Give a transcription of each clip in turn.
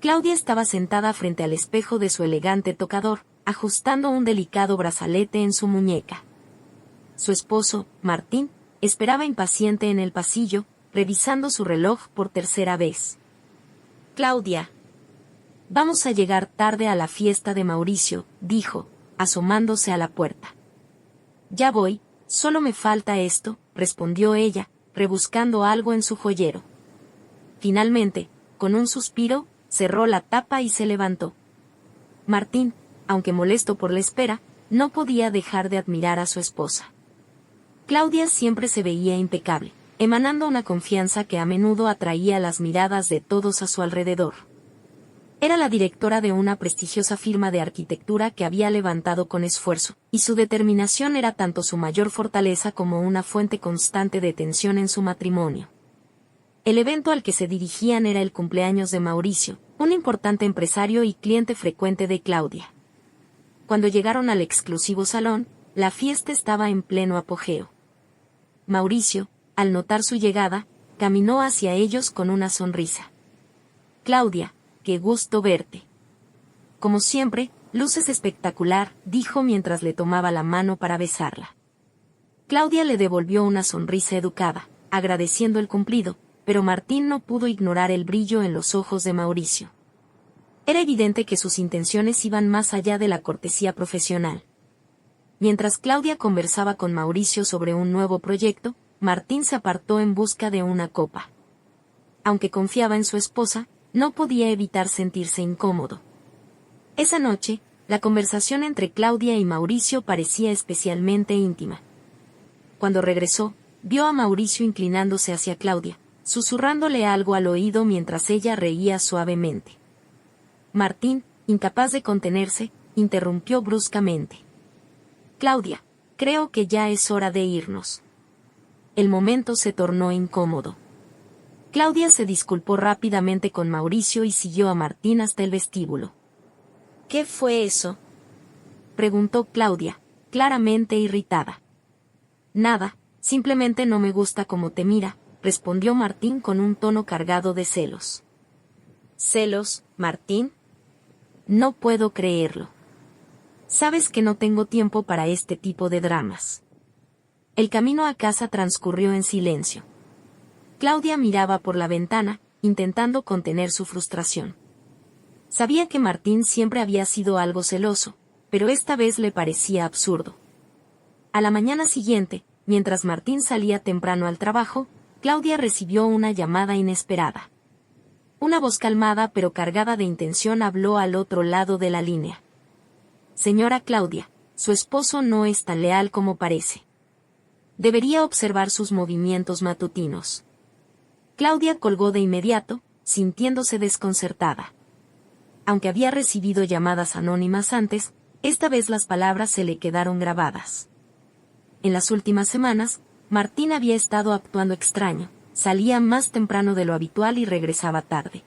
Claudia estaba sentada frente al espejo de su elegante tocador, ajustando un delicado brazalete en su muñeca. Su esposo, Martín, esperaba impaciente en el pasillo, revisando su reloj por tercera vez. «Claudia, vamos a llegar tarde a la fiesta de Mauricio», dijo, asomándose a la puerta. «Ya voy, solo me falta esto», respondió ella, rebuscando algo en su joyero. Finalmente, con un suspiro, cerró la tapa y se levantó. Martín, aunque molesto por la espera, no podía dejar de admirar a su esposa. Claudia siempre se veía impecable, emanando una confianza que a menudo atraía las miradas de todos a su alrededor. Era la directora de una prestigiosa firma de arquitectura que había levantado con esfuerzo, y su determinación era tanto su mayor fortaleza como una fuente constante de tensión en su matrimonio. El evento al que se dirigían era el cumpleaños de Mauricio, un importante empresario y cliente frecuente de Claudia. Cuando llegaron al exclusivo salón, la fiesta estaba en pleno apogeo. Mauricio, al notar su llegada, caminó hacia ellos con una sonrisa. «Claudia, qué gusto verte». «Como siempre, luces espectacular», dijo mientras le tomaba la mano para besarla. Claudia le devolvió una sonrisa educada, agradeciendo el cumplido, pero Martín no pudo ignorar el brillo en los ojos de Mauricio. Era evidente que sus intenciones iban más allá de la cortesía profesional. Mientras Claudia conversaba con Mauricio sobre un nuevo proyecto, Martín se apartó en busca de una copa. Aunque confiaba en su esposa, no podía evitar sentirse incómodo. Esa noche, la conversación entre Claudia y Mauricio parecía especialmente íntima. Cuando regresó, vio a Mauricio inclinándose hacia Claudia, susurrándole algo al oído mientras ella reía suavemente. Martín, incapaz de contenerse, interrumpió bruscamente. «Claudia, creo que ya es hora de irnos». El momento se tornó incómodo. Claudia se disculpó rápidamente con Mauricio y siguió a Martín hasta el vestíbulo. «¿Qué fue eso?», preguntó Claudia, claramente irritada. «Nada, simplemente no me gusta cómo te mira», respondió Martín con un tono cargado de celos. «¿Celos, Martín? No puedo creerlo. Sabes que no tengo tiempo para este tipo de dramas». El camino a casa transcurrió en silencio. Claudia miraba por la ventana, intentando contener su frustración. Sabía que Martín siempre había sido algo celoso, pero esta vez le parecía absurdo. A la mañana siguiente, mientras Martín salía temprano al trabajo, Claudia recibió una llamada inesperada. Una voz calmada pero cargada de intención habló al otro lado de la línea. «Señora Claudia, su esposo no es tan leal como parece. Debería observar sus movimientos matutinos». Claudia colgó de inmediato, sintiéndose desconcertada. Aunque había recibido llamadas anónimas antes, esta vez las palabras se le quedaron grabadas. En las últimas semanas, Martín había estado actuando extraño, salía más temprano de lo habitual y regresaba tarde.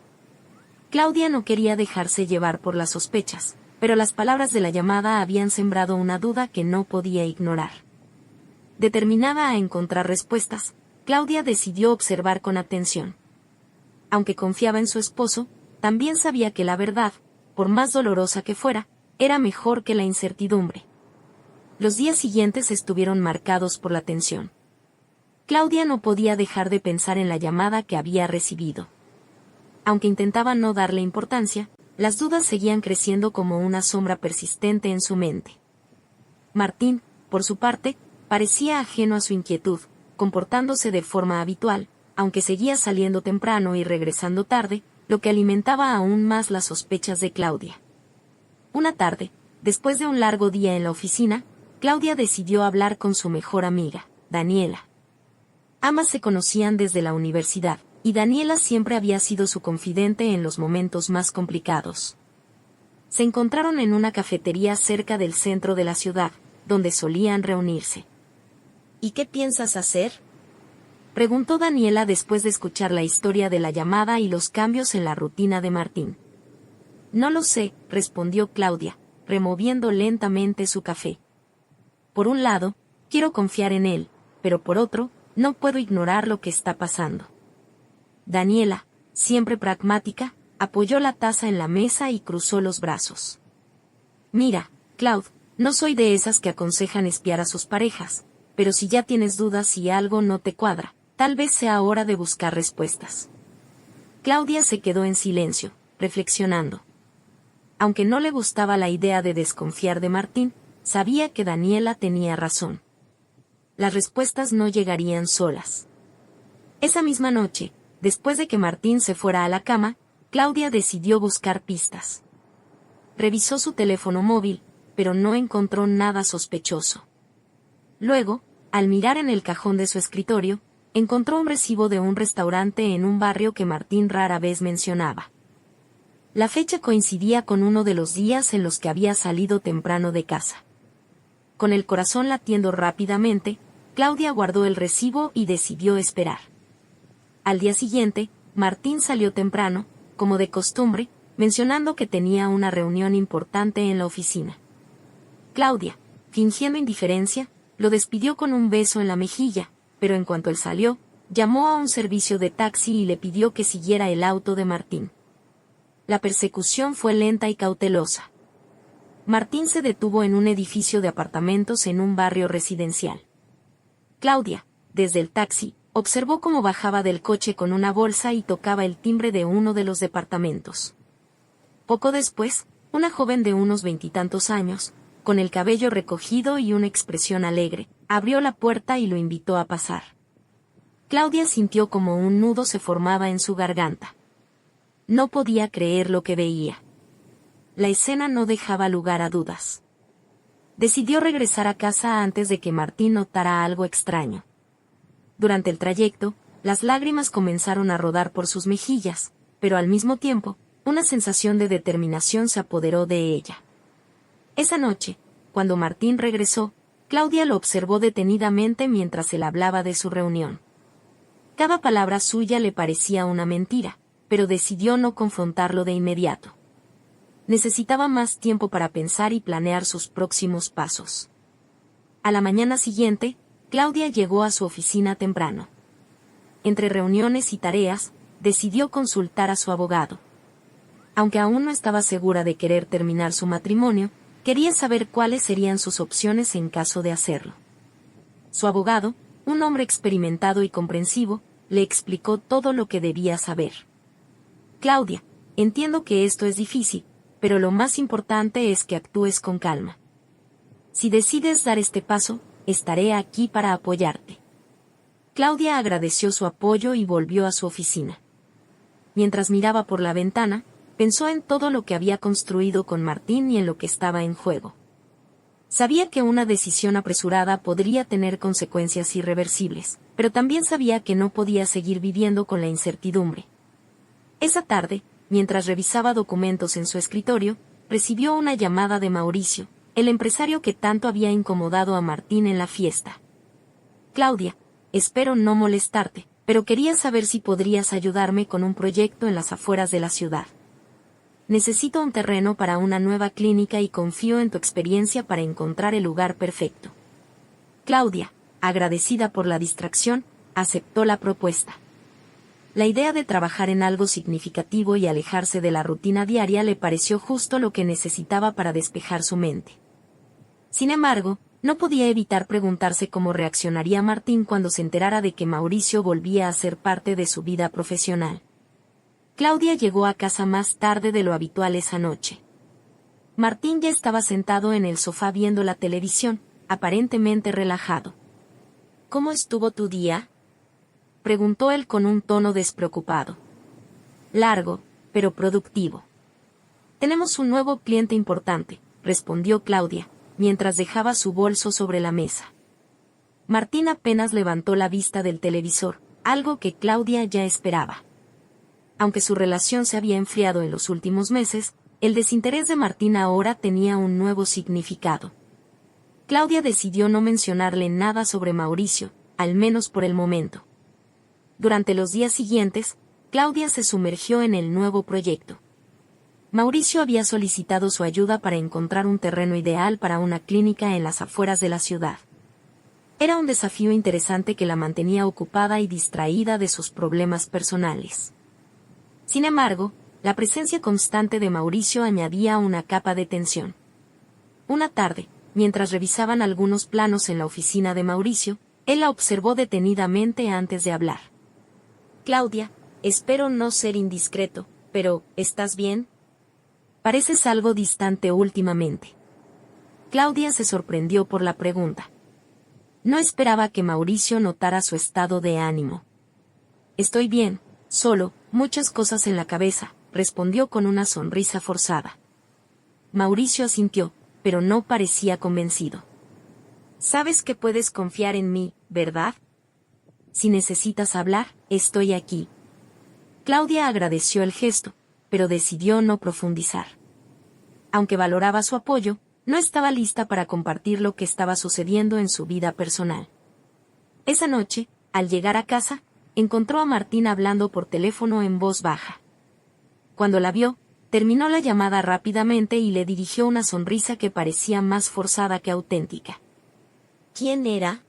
Claudia no quería dejarse llevar por las sospechas, pero las palabras de la llamada habían sembrado una duda que no podía ignorar. Determinada a encontrar respuestas, Claudia decidió observar con atención. Aunque confiaba en su esposo, también sabía que la verdad, por más dolorosa que fuera, era mejor que la incertidumbre. Los días siguientes estuvieron marcados por la tensión. Claudia no podía dejar de pensar en la llamada que había recibido. Aunque intentaba no darle importancia, las dudas seguían creciendo como una sombra persistente en su mente. Martín, por su parte, parecía ajeno a su inquietud, comportándose de forma habitual, aunque seguía saliendo temprano y regresando tarde, lo que alimentaba aún más las sospechas de Claudia. Una tarde, después de un largo día en la oficina, Claudia decidió hablar con su mejor amiga, Daniela. Ambas se conocían desde la universidad, y Daniela siempre había sido su confidente en los momentos más complicados. Se encontraron en una cafetería cerca del centro de la ciudad, donde solían reunirse. «¿Y qué piensas hacer?», preguntó Daniela después de escuchar la historia de la llamada y los cambios en la rutina de Martín. «No lo sé», respondió Claudia, removiendo lentamente su café. «Por un lado, quiero confiar en él, pero por otro, no puedo ignorar lo que está pasando». Daniela, siempre pragmática, apoyó la taza en la mesa y cruzó los brazos. Mira, Claude, no soy de esas que aconsejan espiar a sus parejas, pero si ya tienes dudas y algo no te cuadra, tal vez sea hora de buscar respuestas. Claudia se quedó en silencio, reflexionando. Aunque no le gustaba la idea de desconfiar de Martín, sabía que Daniela tenía razón. Las respuestas no llegarían solas. Esa misma noche, después de que Martín se fuera a la cama, Claudia decidió buscar pistas. Revisó su teléfono móvil, pero no encontró nada sospechoso. Luego, al mirar en el cajón de su escritorio, encontró un recibo de un restaurante en un barrio que Martín rara vez mencionaba. La fecha coincidía con uno de los días en los que había salido temprano de casa. Con el corazón latiendo rápidamente, Claudia guardó el recibo y decidió esperar. Al día siguiente, Martín salió temprano, como de costumbre, mencionando que tenía una reunión importante en la oficina. Claudia, fingiendo indiferencia, lo despidió con un beso en la mejilla, pero en cuanto él salió, llamó a un servicio de taxi y le pidió que siguiera el auto de Martín. La persecución fue lenta y cautelosa. Martín se detuvo en un edificio de apartamentos en un barrio residencial. Claudia, desde el taxi, observó cómo bajaba del coche con una bolsa y tocaba el timbre de uno de los departamentos. Poco después, una joven de unos 20 años, con el cabello recogido y una expresión alegre, abrió la puerta y lo invitó a pasar. Claudia sintió como un nudo se formaba en su garganta. No podía creer lo que veía. La escena no dejaba lugar a dudas. Decidió regresar a casa antes de que Martín notara algo extraño. Durante el trayecto, las lágrimas comenzaron a rodar por sus mejillas, pero al mismo tiempo, una sensación de determinación se apoderó de ella. Esa noche, cuando Martín regresó, Claudia lo observó detenidamente mientras él hablaba de su reunión. Cada palabra suya le parecía una mentira, pero decidió no confrontarlo de inmediato. Necesitaba más tiempo para pensar y planear sus próximos pasos. A la mañana siguiente, Claudia llegó a su oficina temprano. Entre reuniones y tareas, decidió consultar a su abogado. Aunque aún no estaba segura de querer terminar su matrimonio, quería saber cuáles serían sus opciones en caso de hacerlo. Su abogado, un hombre experimentado y comprensivo, le explicó todo lo que debía saber. Claudia, entiendo que esto es difícil, pero lo más importante es que actúes con calma. Si decides dar este paso, estaré aquí para apoyarte. Claudia agradeció su apoyo y volvió a su oficina. Mientras miraba por la ventana, pensó en todo lo que había construido con Martín y en lo que estaba en juego. Sabía que una decisión apresurada podría tener consecuencias irreversibles, pero también sabía que no podía seguir viviendo con la incertidumbre. Esa tarde, mientras revisaba documentos en su escritorio, recibió una llamada de Mauricio, el empresario que tanto había incomodado a Martín en la fiesta. Claudia, espero no molestarte, pero quería saber si podrías ayudarme con un proyecto en las afueras de la ciudad. Necesito un terreno para una nueva clínica y confío en tu experiencia para encontrar el lugar perfecto. Claudia, agradecida por la distracción, aceptó la propuesta. La idea de trabajar en algo significativo y alejarse de la rutina diaria le pareció justo lo que necesitaba para despejar su mente. Sin embargo, no podía evitar preguntarse cómo reaccionaría Martín cuando se enterara de que Mauricio volvía a ser parte de su vida profesional. Claudia llegó a casa más tarde de lo habitual esa noche. Martín ya estaba sentado en el sofá viendo la televisión, aparentemente relajado. ¿Cómo estuvo tu día?, preguntó él con un tono despreocupado. Largo, pero productivo. Tenemos un nuevo cliente importante, respondió Claudia, mientras dejaba su bolso sobre la mesa. Martín apenas levantó la vista del televisor, algo que Claudia ya esperaba. Aunque su relación se había enfriado en los últimos meses, el desinterés de Martín ahora tenía un nuevo significado. Claudia decidió no mencionarle nada sobre Mauricio, al menos por el momento. Durante los días siguientes, Claudia se sumergió en el nuevo proyecto. Mauricio había solicitado su ayuda para encontrar un terreno ideal para una clínica en las afueras de la ciudad. Era un desafío interesante que la mantenía ocupada y distraída de sus problemas personales. Sin embargo, La presencia constante de Mauricio añadía una capa de tensión. Una tarde, mientras revisaban algunos planos en la oficina de Mauricio, él la observó detenidamente antes de hablar. Claudia, espero no ser indiscreto, pero, ¿estás bien? Pareces algo distante últimamente. Claudia se sorprendió por la pregunta. No esperaba que Mauricio notara su estado de ánimo. Estoy bien, solo, muchas cosas en la cabeza, respondió con una sonrisa forzada. Mauricio asintió, pero no parecía convencido. Sabes que puedes confiar en mí, ¿verdad? Si necesitas hablar, estoy aquí. Claudia agradeció el gesto, pero decidió no profundizar. Aunque valoraba su apoyo, no estaba lista para compartir lo que estaba sucediendo en su vida personal. Esa noche, al llegar a casa, encontró a Martín hablando por teléfono en voz baja. Cuando la vio, terminó la llamada rápidamente y le dirigió una sonrisa que parecía más forzada que auténtica. ¿Quién era?,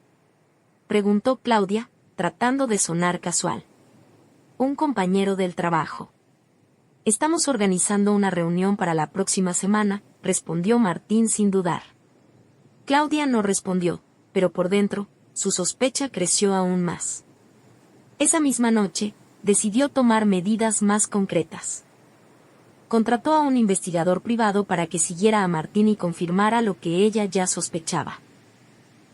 preguntó Claudia, tratando de sonar casual. Un compañero del trabajo. Estamos organizando una reunión para la próxima semana, respondió Martín sin dudar. Claudia no respondió, pero por dentro, su sospecha creció aún más. Esa misma noche, decidió tomar medidas más concretas. Contrató a un investigador privado para que siguiera a Martín y confirmara lo que ella ya sospechaba.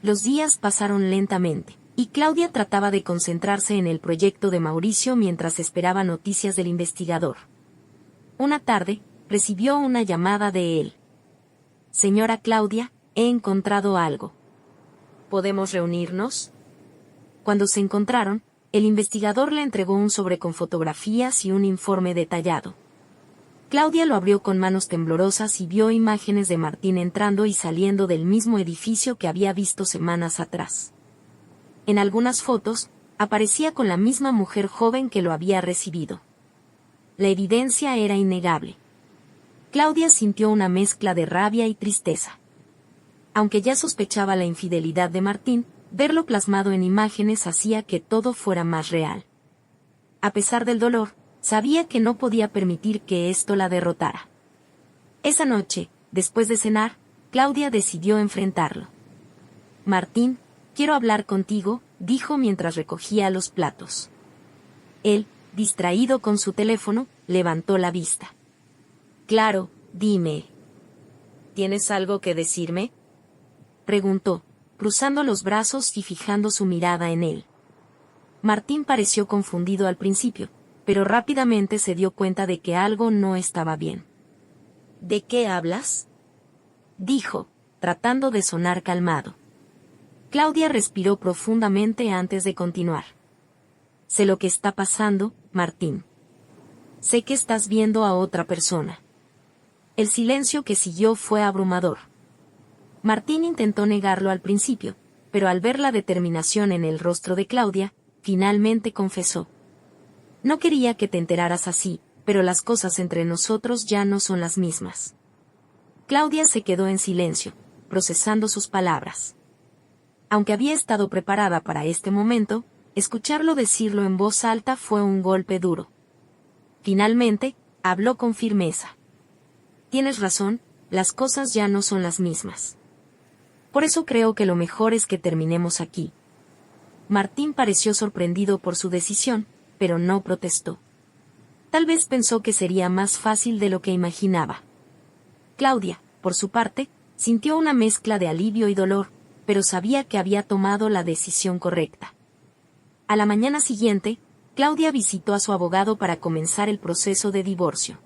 Los días pasaron lentamente, y Claudia trataba de concentrarse en el proyecto de Mauricio mientras esperaba noticias del investigador. Una tarde, recibió una llamada de él. Señora Claudia, he encontrado algo. ¿Podemos reunirnos? Cuando se encontraron, el investigador le entregó un sobre con fotografías y un informe detallado. Claudia lo abrió con manos temblorosas y vio imágenes de Martín entrando y saliendo del mismo edificio que había visto semanas atrás. En algunas fotos, aparecía con la misma mujer joven que lo había recibido. La evidencia era innegable. Claudia sintió una mezcla de rabia y tristeza. Aunque ya sospechaba la infidelidad de Martín, verlo plasmado en imágenes hacía que todo fuera más real. A pesar del dolor, sabía que no podía permitir que esto la derrotara. Esa noche, después de cenar, Claudia decidió enfrentarlo. Martín, quiero hablar contigo, dijo mientras recogía los platos. Él, distraído con su teléfono, levantó la vista. Claro, dime. ¿Tienes algo que decirme?, preguntó, cruzando los brazos y fijando su mirada en él. Martín pareció confundido al principio, pero rápidamente se dio cuenta de que algo no estaba bien. ¿De qué hablas?, dijo, tratando de sonar calmado. Claudia respiró profundamente antes de continuar. Sé lo que está pasando, Martín. Sé que estás viendo a otra persona. El silencio que siguió fue abrumador. Martín intentó negarlo al principio, pero al ver la determinación en el rostro de Claudia, finalmente confesó. No quería que te enteraras así, pero las cosas entre nosotros ya no son las mismas. Claudia se quedó en silencio, procesando sus palabras. Aunque había estado preparada para este momento, escucharlo decirlo en voz alta fue un golpe duro. Finalmente, habló con firmeza. Tienes razón, las cosas ya no son las mismas. Por eso creo que lo mejor es que terminemos aquí. Martín pareció sorprendido por su decisión, pero no protestó. Tal vez pensó que sería más fácil de lo que imaginaba. Claudia, por su parte, sintió una mezcla de alivio y dolor, pero sabía que había tomado la decisión correcta. A la mañana siguiente, Claudia visitó a su abogado para comenzar el proceso de divorcio.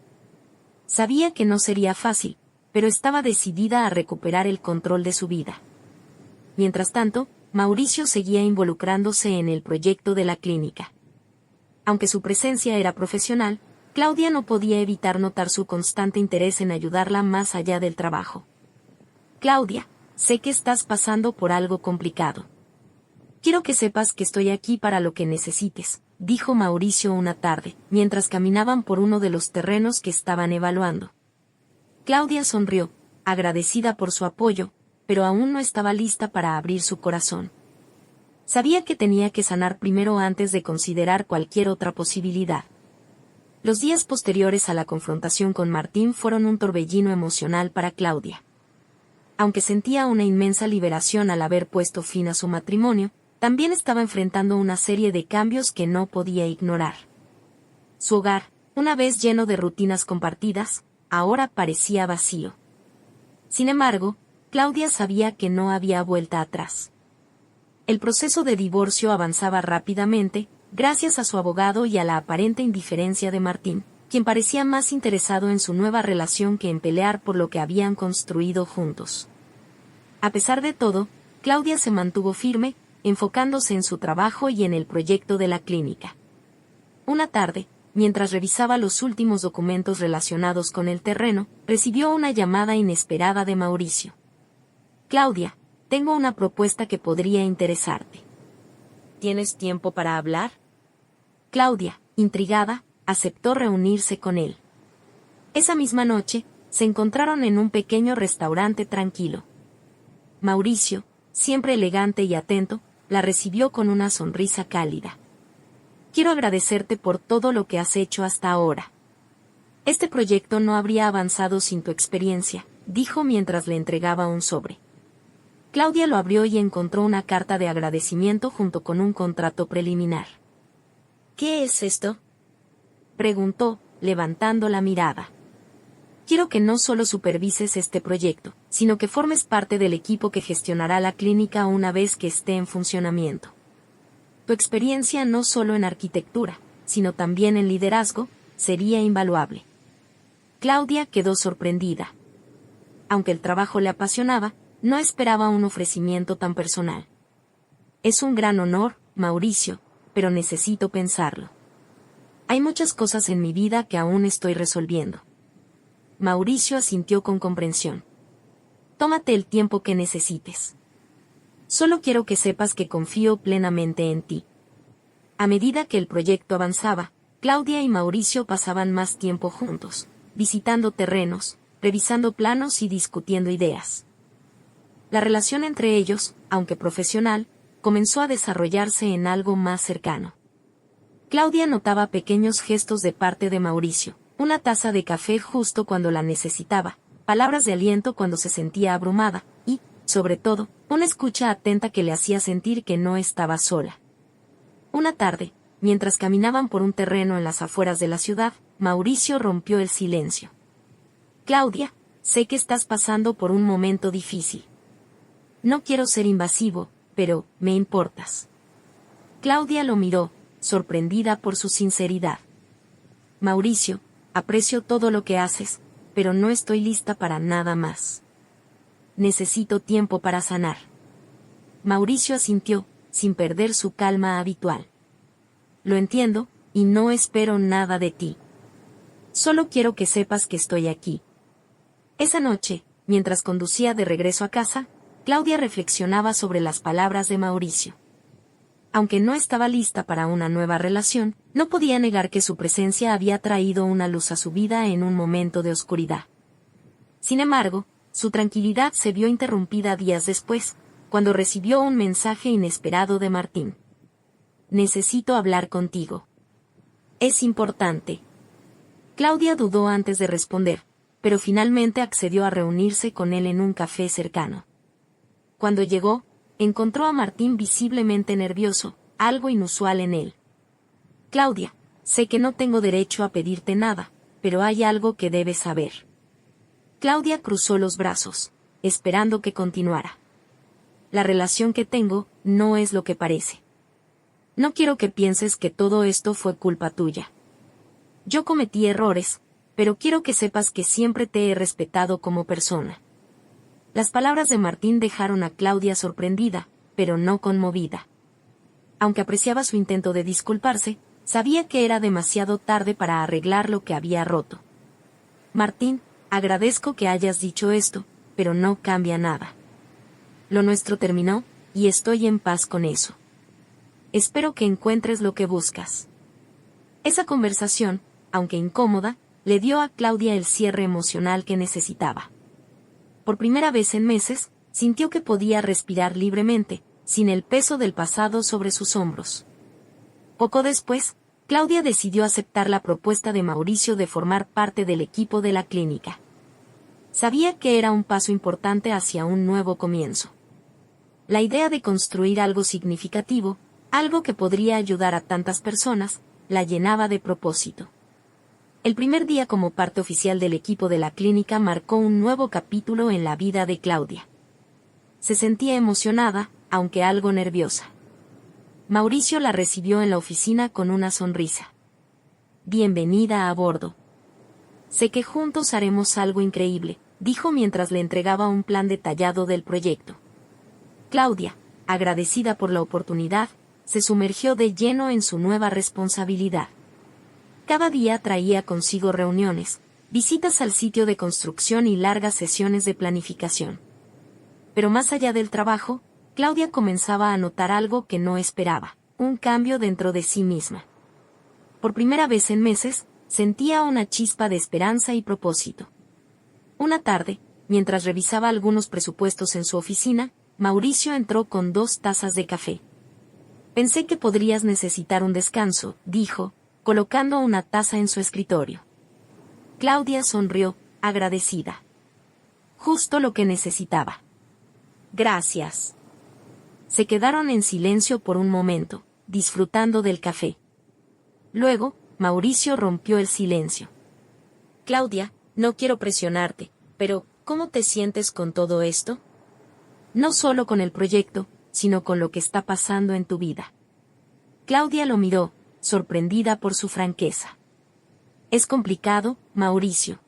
Sabía que no sería fácil, pero estaba decidida a recuperar el control de su vida. Mientras tanto, Mauricio seguía involucrándose en el proyecto de la clínica. Aunque su presencia era profesional, Claudia no podía evitar notar su constante interés en ayudarla más allá del trabajo. Claudia, sé que estás pasando por algo complicado. Quiero que sepas que estoy aquí para lo que necesites, dijo Mauricio una tarde, mientras caminaban por uno de los terrenos que estaban evaluando. Claudia sonrió, agradecida por su apoyo, pero aún no estaba lista para abrir su corazón. Sabía que tenía que sanar primero antes de considerar cualquier otra posibilidad. Los días posteriores a la confrontación con Martín fueron un torbellino emocional para Claudia. Aunque sentía una inmensa liberación al haber puesto fin a su matrimonio, también estaba enfrentando una serie de cambios que no podía ignorar. Su hogar, una vez lleno de rutinas compartidas, ahora parecía vacío. Sin embargo, Claudia sabía que no había vuelta atrás. El proceso de divorcio avanzaba rápidamente, gracias a su abogado y a la aparente indiferencia de Martín, quien parecía más interesado en su nueva relación que en pelear por lo que habían construido juntos. A pesar de todo, Claudia se mantuvo firme, enfocándose en su trabajo y en el proyecto de la clínica. Una tarde, mientras revisaba los últimos documentos relacionados con el terreno, recibió una llamada inesperada de Mauricio. «Claudia, tengo una propuesta que podría interesarte. ¿Tienes tiempo para hablar?» Claudia, intrigada, aceptó reunirse con él. Esa misma noche, se encontraron en un pequeño restaurante tranquilo. Mauricio, siempre elegante y atento, la recibió con una sonrisa cálida. «Quiero agradecerte por todo lo que has hecho hasta ahora. Este proyecto no habría avanzado sin tu experiencia», dijo mientras le entregaba un sobre. Claudia lo abrió y encontró una carta de agradecimiento junto con un contrato preliminar. «¿Qué es esto?», preguntó, levantando la mirada. «Quiero que no solo supervises este proyecto, sino que formes parte del equipo que gestionará la clínica una vez que esté en funcionamiento. Tu experiencia no solo en arquitectura, sino también en liderazgo, sería invaluable». Claudia quedó sorprendida. Aunque el trabajo le apasionaba, no esperaba un ofrecimiento tan personal. «Es un gran honor, Mauricio, pero necesito pensarlo. Hay muchas cosas en mi vida que aún estoy resolviendo». Mauricio asintió con comprensión. «Tómate el tiempo que necesites. Solo quiero que sepas que confío plenamente en ti». A medida que el proyecto avanzaba, Claudia y Mauricio pasaban más tiempo juntos, visitando terrenos, revisando planos y discutiendo ideas. La relación entre ellos, aunque profesional, comenzó a desarrollarse en algo más cercano. Claudia notaba pequeños gestos de parte de Mauricio, una taza de café justo cuando la necesitaba, palabras de aliento cuando se sentía abrumada, y, sobre todo, una escucha atenta que le hacía sentir que no estaba sola. Una tarde, mientras caminaban por un terreno en las afueras de la ciudad, Mauricio rompió el silencio. «Claudia, sé que estás pasando por un momento difícil. No quiero ser invasivo, pero me importas». Claudia lo miró, sorprendida por su sinceridad. «Mauricio, aprecio todo lo que haces, pero no estoy lista para nada más. Necesito tiempo para sanar». Mauricio asintió, sin perder su calma habitual. «Lo entiendo, y no espero nada de ti. Solo quiero que sepas que estoy aquí». Esa noche, mientras conducía de regreso a casa, Claudia reflexionaba sobre las palabras de Mauricio. Aunque no estaba lista para una nueva relación, no podía negar que su presencia había traído una luz a su vida en un momento de oscuridad. Sin embargo, su tranquilidad se vio interrumpida días después, cuando recibió un mensaje inesperado de Martín. «Necesito hablar contigo. Es importante». Claudia dudó antes de responder, pero finalmente accedió a reunirse con él en un café cercano. Cuando llegó, encontró a Martín visiblemente nervioso, algo inusual en él. «Claudia, sé que no tengo derecho a pedirte nada, pero hay algo que debes saber». Claudia cruzó los brazos, esperando que continuara. «La relación que tengo no es lo que parece. No quiero que pienses que todo esto fue culpa tuya. Yo cometí errores, pero quiero que sepas que siempre te he respetado como persona». Las palabras de Martín dejaron a Claudia sorprendida, pero no conmovida. Aunque apreciaba su intento de disculparse, sabía que era demasiado tarde para arreglar lo que había roto. «Martín, agradezco que hayas dicho esto, pero no cambia nada. Lo nuestro terminó, y estoy en paz con eso. Espero que encuentres lo que buscas». Esa conversación, aunque incómoda, le dio a Claudia el cierre emocional que necesitaba. Por primera vez en meses, sintió que podía respirar libremente, sin el peso del pasado sobre sus hombros. Poco después, Claudia decidió aceptar la propuesta de Mauricio de formar parte del equipo de la clínica. Sabía que era un paso importante hacia un nuevo comienzo. La idea de construir algo significativo, algo que podría ayudar a tantas personas, la llenaba de propósito. El primer día como parte oficial del equipo de la clínica marcó un nuevo capítulo en la vida de Claudia. Se sentía emocionada, aunque algo nerviosa. Mauricio la recibió en la oficina con una sonrisa. Bienvenida a bordo. Sé que juntos haremos algo increíble, dijo mientras le entregaba un plan detallado del proyecto. Claudia, agradecida por la oportunidad, se sumergió de lleno en su nueva responsabilidad. Cada día traía consigo reuniones, visitas al sitio de construcción y largas sesiones de planificación. Pero más allá del trabajo, Claudia comenzaba a notar algo que no esperaba, un cambio dentro de sí misma. Por primera vez en meses, sentía una chispa de esperanza y propósito. Una tarde, mientras revisaba algunos presupuestos en su oficina, Mauricio entró con 2 tazas de café. Pensé que podrías necesitar un descanso, dijo, colocando una taza en su escritorio. Claudia sonrió, agradecida. Justo lo que necesitaba. Gracias. Se quedaron en silencio por un momento, disfrutando del café. Luego, Mauricio rompió el silencio. Claudia, no quiero presionarte, pero ¿cómo te sientes con todo esto? No solo con el proyecto, sino con lo que está pasando en tu vida. Claudia lo miró, sorprendida por su franqueza. Es complicado, Mauricio.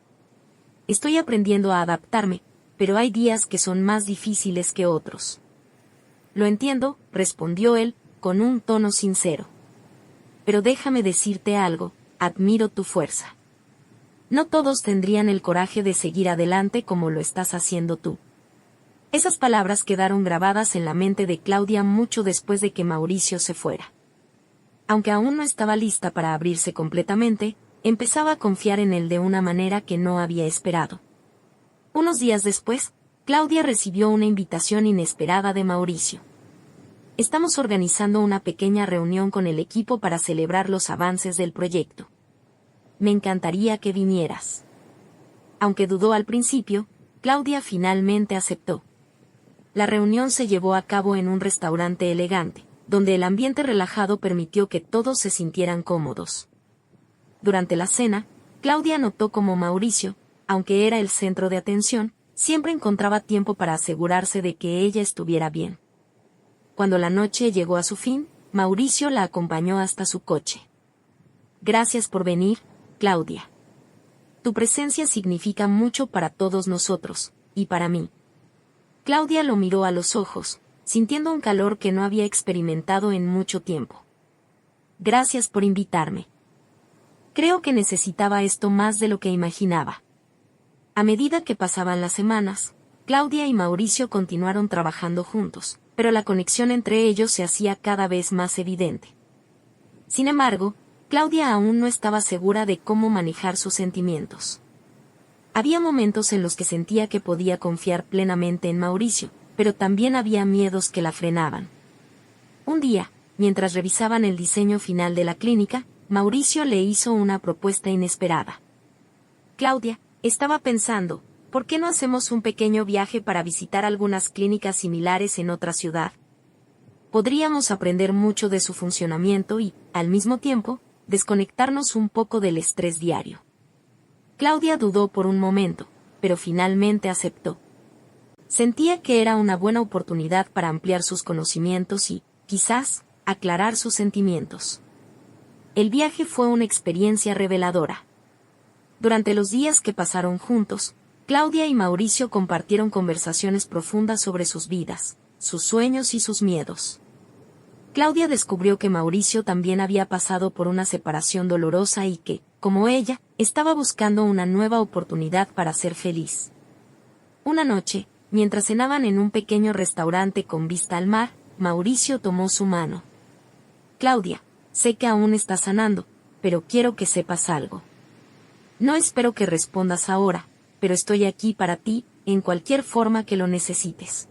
Estoy aprendiendo a adaptarme, pero hay días que son más difíciles que otros. Lo entiendo, respondió él, con un tono sincero. Pero déjame decirte algo, admiro tu fuerza. No todos tendrían el coraje de seguir adelante como lo estás haciendo tú. Esas palabras quedaron grabadas en la mente de Claudia mucho después de que Mauricio se fuera. Aunque aún no estaba lista para abrirse completamente, empezaba a confiar en él de una manera que no había esperado. Unos días después, Claudia recibió una invitación inesperada de Mauricio. Estamos organizando una pequeña reunión con el equipo para celebrar los avances del proyecto. Me encantaría que vinieras. Aunque dudó al principio, Claudia finalmente aceptó. La reunión se llevó a cabo en un restaurante elegante, donde el ambiente relajado permitió que todos se sintieran cómodos. Durante la cena, Claudia notó cómo Mauricio, aunque era el centro de atención, siempre encontraba tiempo para asegurarse de que ella estuviera bien. Cuando la noche llegó a su fin, Mauricio la acompañó hasta su coche. Gracias por venir, Claudia. Tu presencia significa mucho para todos nosotros, y para mí. Claudia lo miró a los ojos, sintiendo un calor que no había experimentado en mucho tiempo. Gracias por invitarme. Creo que necesitaba esto más de lo que imaginaba. A medida que pasaban las semanas, Claudia y Mauricio continuaron trabajando juntos, pero la conexión entre ellos se hacía cada vez más evidente. Sin embargo, Claudia aún no estaba segura de cómo manejar sus sentimientos. Había momentos en los que sentía que podía confiar plenamente en Mauricio, pero también había miedos que la frenaban. Un día, mientras revisaban el diseño final de la clínica, Mauricio le hizo una propuesta inesperada. Claudia, estaba pensando, ¿por qué no hacemos un pequeño viaje para visitar algunas clínicas similares en otra ciudad? Podríamos aprender mucho de su funcionamiento y, al mismo tiempo, desconectarnos un poco del estrés diario. Claudia dudó por un momento, pero finalmente aceptó. Sentía que era una buena oportunidad para ampliar sus conocimientos y, quizás, aclarar sus sentimientos. El viaje fue una experiencia reveladora. Durante los días que pasaron juntos, Claudia y Mauricio compartieron conversaciones profundas sobre sus vidas, sus sueños y sus miedos. Claudia descubrió que Mauricio también había pasado por una separación dolorosa y que, como ella, estaba buscando una nueva oportunidad para ser feliz. Una noche, mientras cenaban en un pequeño restaurante con vista al mar, Mauricio tomó su mano. Claudia, sé que aún estás sanando, pero quiero que sepas algo. No espero que respondas ahora, pero estoy aquí para ti, en cualquier forma que lo necesites.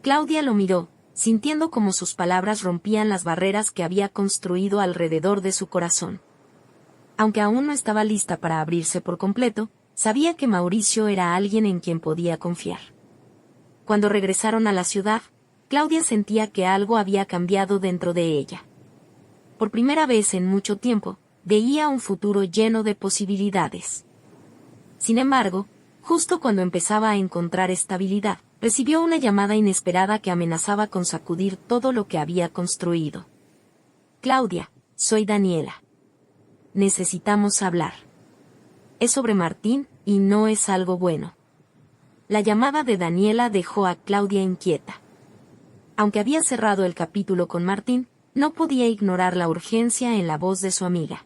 Claudia lo miró, sintiendo como sus palabras rompían las barreras que había construido alrededor de su corazón. Aunque aún no estaba lista para abrirse por completo, sabía que Mauricio era alguien en quien podía confiar. Cuando regresaron a la ciudad, Claudia sentía que algo había cambiado dentro de ella. Por primera vez en mucho tiempo, veía un futuro lleno de posibilidades. Sin embargo, justo cuando empezaba a encontrar estabilidad, recibió una llamada inesperada que amenazaba con sacudir todo lo que había construido. Claudia, soy Daniela. Necesitamos hablar. Es sobre Martín, y no es algo bueno. La llamada de Daniela dejó a Claudia inquieta. Aunque había cerrado el capítulo con Martín, no podía ignorar la urgencia en la voz de su amiga.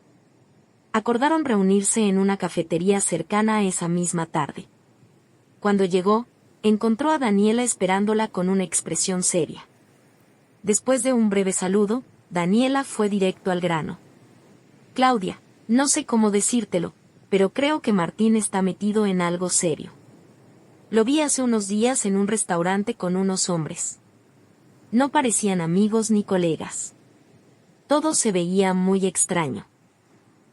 Acordaron reunirse en una cafetería cercana esa misma tarde. Cuando llegó, encontró a Daniela esperándola con una expresión seria. Después de un breve saludo, Daniela fue directo al grano. Claudia, no sé cómo decírtelo, pero creo que Martín está metido en algo serio. Lo vi hace unos días en un restaurante con unos hombres. No parecían amigos ni colegas. Todo se veía muy extraño.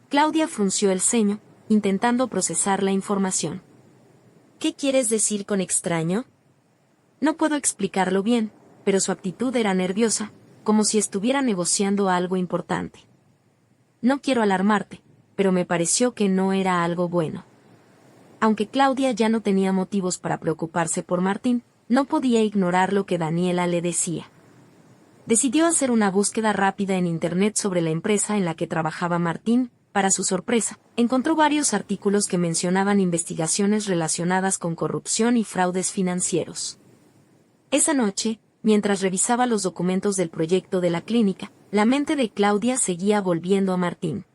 Claudia frunció el ceño, intentando procesar la información. ¿Qué quieres decir con extraño? No puedo explicarlo bien, pero su actitud era nerviosa, como si estuviera negociando algo importante. No quiero alarmarte, pero me pareció que no era algo bueno. Aunque Claudia ya no tenía motivos para preocuparse por Martín, no podía ignorar lo que Daniela le decía. Decidió hacer una búsqueda rápida en Internet sobre la empresa en la que trabajaba Martín. Para su sorpresa, encontró varios artículos que mencionaban investigaciones relacionadas con corrupción y fraudes financieros. Esa noche, mientras revisaba los documentos del proyecto de la clínica, la mente de Claudia seguía volviendo a Martín.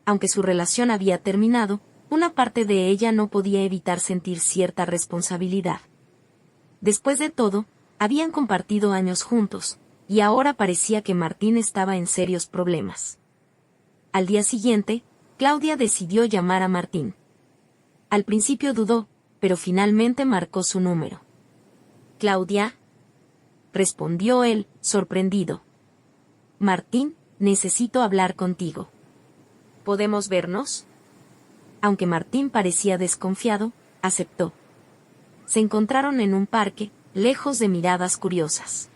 Aunque su relación había terminado, una parte de ella no podía evitar sentir cierta responsabilidad. Después de todo, habían compartido años juntos, y ahora parecía que Martín estaba en serios problemas. Al día siguiente, Claudia decidió llamar a Martín. Al principio dudó, pero finalmente marcó su número. «¿Claudia?», respondió él, sorprendido. «Martín, necesito hablar contigo. ¿Podemos vernos?». Aunque Martín parecía desconfiado, aceptó. Se encontraron en un parque, lejos de miradas curiosas.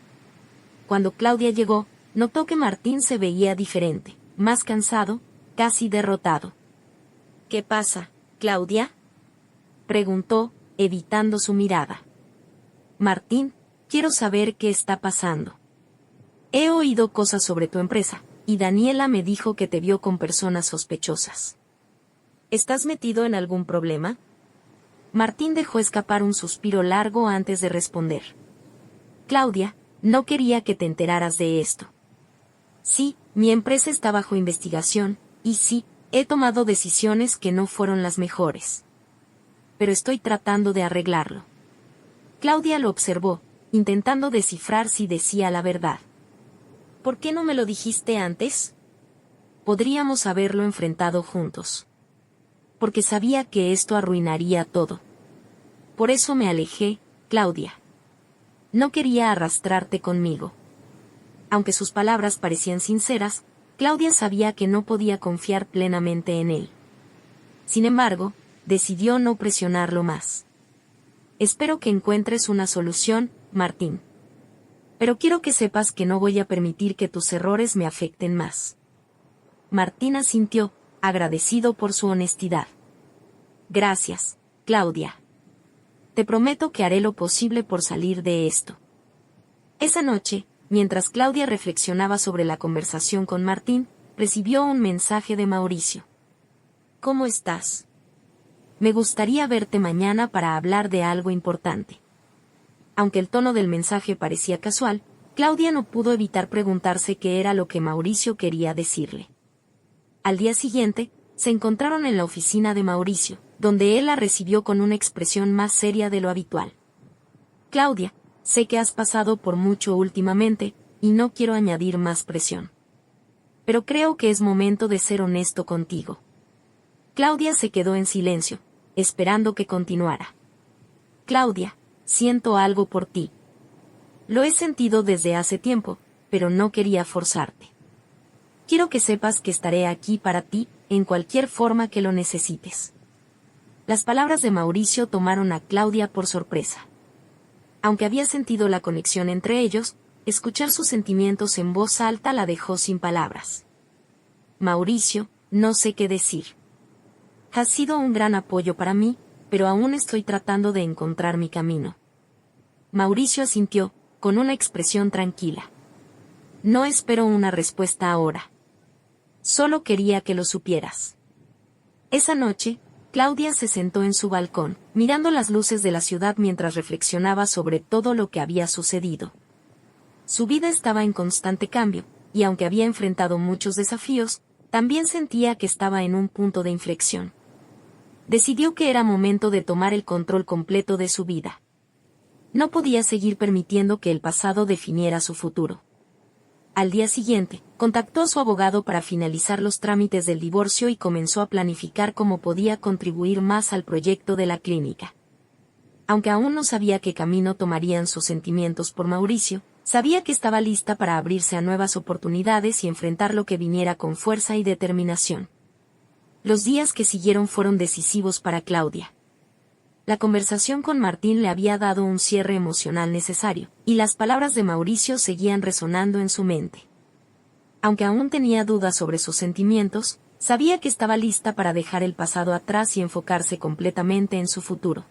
Cuando Claudia llegó, notó que Martín se veía diferente. Más cansado, casi derrotado. «¿Qué pasa, Claudia?», preguntó, evitando su mirada. «Martín, quiero saber qué está pasando. He oído cosas sobre tu empresa, y Daniela me dijo que te vio con personas sospechosas. ¿Estás metido en algún problema?». Martín dejó escapar un suspiro largo antes de responder. «Claudia, no quería que te enteraras de esto. Sí, mi empresa está bajo investigación, y sí, he tomado decisiones que no fueron las mejores. Pero estoy tratando de arreglarlo». Claudia lo observó, intentando descifrar si decía la verdad. «¿Por qué no me lo dijiste antes?». «Podríamos haberlo enfrentado juntos. Porque sabía que esto arruinaría todo. Por eso me alejé, Claudia. No quería arrastrarte conmigo». Aunque sus palabras parecían sinceras, Claudia sabía que no podía confiar plenamente en él. Sin embargo, decidió no presionarlo más. «Espero que encuentres una solución, Martín. Pero quiero que sepas que no voy a permitir que tus errores me afecten más». Martín asintió, agradecido por su honestidad. «Gracias, Claudia. Te prometo que haré lo posible por salir de esto». Esa noche, mientras Claudia reflexionaba sobre la conversación con Martín, recibió un mensaje de Mauricio. «¿Cómo estás? Me gustaría verte mañana para hablar de algo importante». Aunque el tono del mensaje parecía casual, Claudia no pudo evitar preguntarse qué era lo que Mauricio quería decirle. Al día siguiente, se encontraron en la oficina de Mauricio, donde él la recibió con una expresión más seria de lo habitual. «Claudia, sé que has pasado por mucho últimamente, y no quiero añadir más presión. Pero creo que es momento de ser honesto contigo». Claudia se quedó en silencio, esperando que continuara. «Claudia, siento algo por ti». Lo he sentido desde hace tiempo, pero no quería forzarte. Quiero que sepas que estaré aquí para ti, en cualquier forma que lo necesites. Las palabras de Mauricio tomaron a Claudia por sorpresa. Aunque había sentido la conexión entre ellos, escuchar sus sentimientos en voz alta la dejó sin palabras. Mauricio, no sé qué decir. Has sido un gran apoyo para mí, pero aún estoy tratando de encontrar mi camino. Mauricio asintió, con una expresión tranquila. No espero una respuesta ahora. Solo quería que lo supieras. Esa noche, Claudia se sentó en su balcón, mirando las luces de la ciudad mientras reflexionaba sobre todo lo que había sucedido. Su vida estaba en constante cambio, y aunque había enfrentado muchos desafíos, también sentía que estaba en un punto de inflexión. Decidió que era momento de tomar el control completo de su vida. No podía seguir permitiendo que el pasado definiera su futuro. Al día siguiente, contactó a su abogado para finalizar los trámites del divorcio y comenzó a planificar cómo podía contribuir más al proyecto de la clínica. Aunque aún no sabía qué camino tomarían sus sentimientos por Mauricio, sabía que estaba lista para abrirse a nuevas oportunidades y enfrentar lo que viniera con fuerza y determinación. Los días que siguieron fueron decisivos para Claudia. La conversación con Martín le había dado un cierre emocional necesario, y las palabras de Mauricio seguían resonando en su mente. Aunque aún tenía dudas sobre sus sentimientos, sabía que estaba lista para dejar el pasado atrás y enfocarse completamente en su futuro.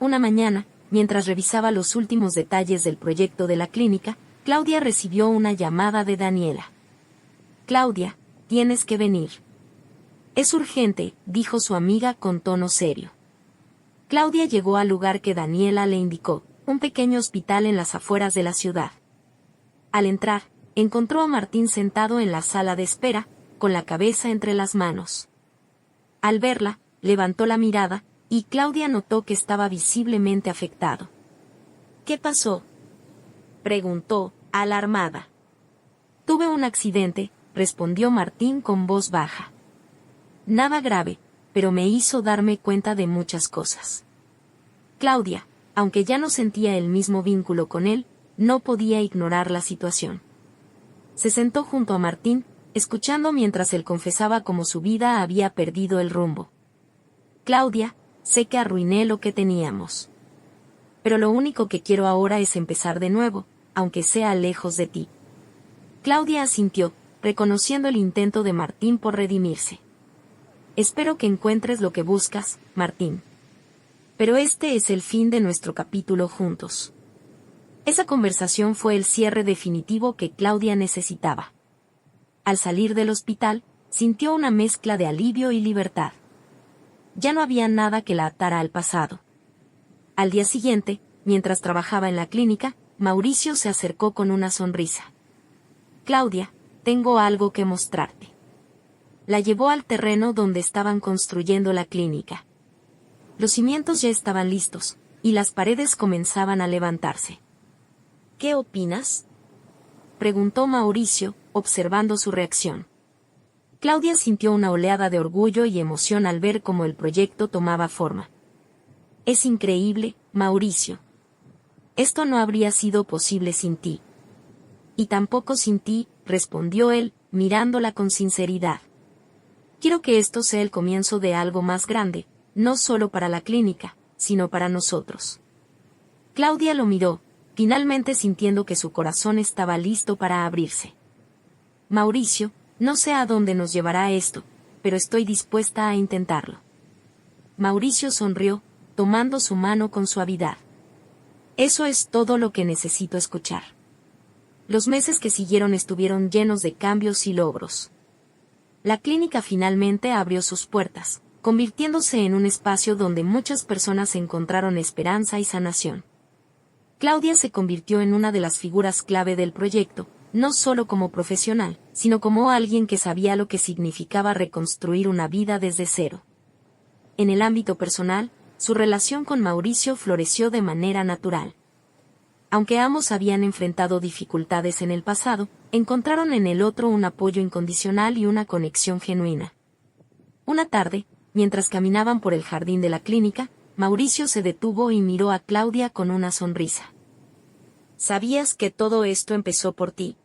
Una mañana, mientras revisaba los últimos detalles del proyecto de la clínica, Claudia recibió una llamada de Daniela. «Claudia, tienes que venir». «Es urgente», dijo su amiga con tono serio. Claudia llegó al lugar que Daniela le indicó, un pequeño hospital en las afueras de la ciudad. Al entrar, encontró a Martín sentado en la sala de espera, con la cabeza entre las manos. Al verla, levantó la mirada, y Claudia notó que estaba visiblemente afectado. «¿Qué pasó?», preguntó, alarmada. «Tuve un accidente», respondió Martín con voz baja. «Nada grave, pero me hizo darme cuenta de muchas cosas». Claudia, aunque ya no sentía el mismo vínculo con él, no podía ignorar la situación. Se sentó junto a Martín, escuchando mientras él confesaba cómo su vida había perdido el rumbo. «Claudia, sé que arruiné lo que teníamos. Pero lo único que quiero ahora es empezar de nuevo, aunque sea lejos de ti». Claudia asintió, reconociendo el intento de Martín por redimirse. «Espero que encuentres lo que buscas, Martín. Pero este es el fin de nuestro capítulo juntos». Esa conversación fue el cierre definitivo que Claudia necesitaba. Al salir del hospital, sintió una mezcla de alivio y libertad. Ya no había nada que la atara al pasado. Al día siguiente, mientras trabajaba en la clínica, Mauricio se acercó con una sonrisa. «Claudia, tengo algo que mostrarte». La llevó al terreno donde estaban construyendo la clínica. Los cimientos ya estaban listos, y las paredes comenzaban a levantarse. «¿Qué opinas?», preguntó Mauricio, observando su reacción. Claudia sintió una oleada de orgullo y emoción al ver cómo el proyecto tomaba forma. «Es increíble, Mauricio. Esto no habría sido posible sin ti». «Y tampoco sin ti», respondió él, mirándola con sinceridad. «Quiero que esto sea el comienzo de algo más grande, no solo para la clínica, sino para nosotros». Claudia lo miró, finalmente sintiendo que su corazón estaba listo para abrirse. «Mauricio, no sé a dónde nos llevará esto, pero estoy dispuesta a intentarlo». Mauricio sonrió, tomando su mano con suavidad. «Eso es todo lo que necesito escuchar». Los meses que siguieron estuvieron llenos de cambios y logros. La clínica finalmente abrió sus puertas, convirtiéndose en un espacio donde muchas personas encontraron esperanza y sanación. Claudia se convirtió en una de las figuras clave del proyecto, no solo como profesional, sino como alguien que sabía lo que significaba reconstruir una vida desde cero. En el ámbito personal, su relación con Mauricio floreció de manera natural. Aunque ambos habían enfrentado dificultades en el pasado, encontraron en el otro un apoyo incondicional y una conexión genuina. Una tarde, mientras caminaban por el jardín de la clínica, Mauricio se detuvo y miró a Claudia con una sonrisa. ¿Sabías que todo esto empezó por ti?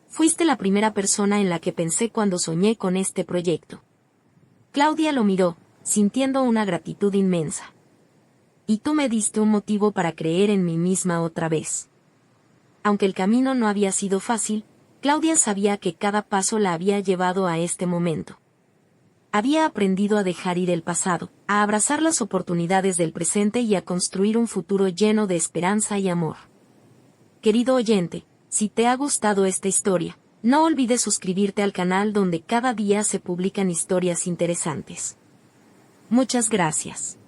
Fuiste la primera persona en la que pensé cuando soñé con este proyecto. Claudia lo miró, sintiendo una gratitud inmensa. Y tú me diste un motivo para creer en mí misma otra vez. Aunque el camino no había sido fácil, Claudia sabía que cada paso la había llevado a este momento. Había aprendido a dejar ir el pasado, a abrazar las oportunidades del presente y a construir un futuro lleno de esperanza y amor. Querido oyente, si te ha gustado esta historia, no olvides suscribirte al canal donde cada día se publican historias interesantes. Muchas gracias.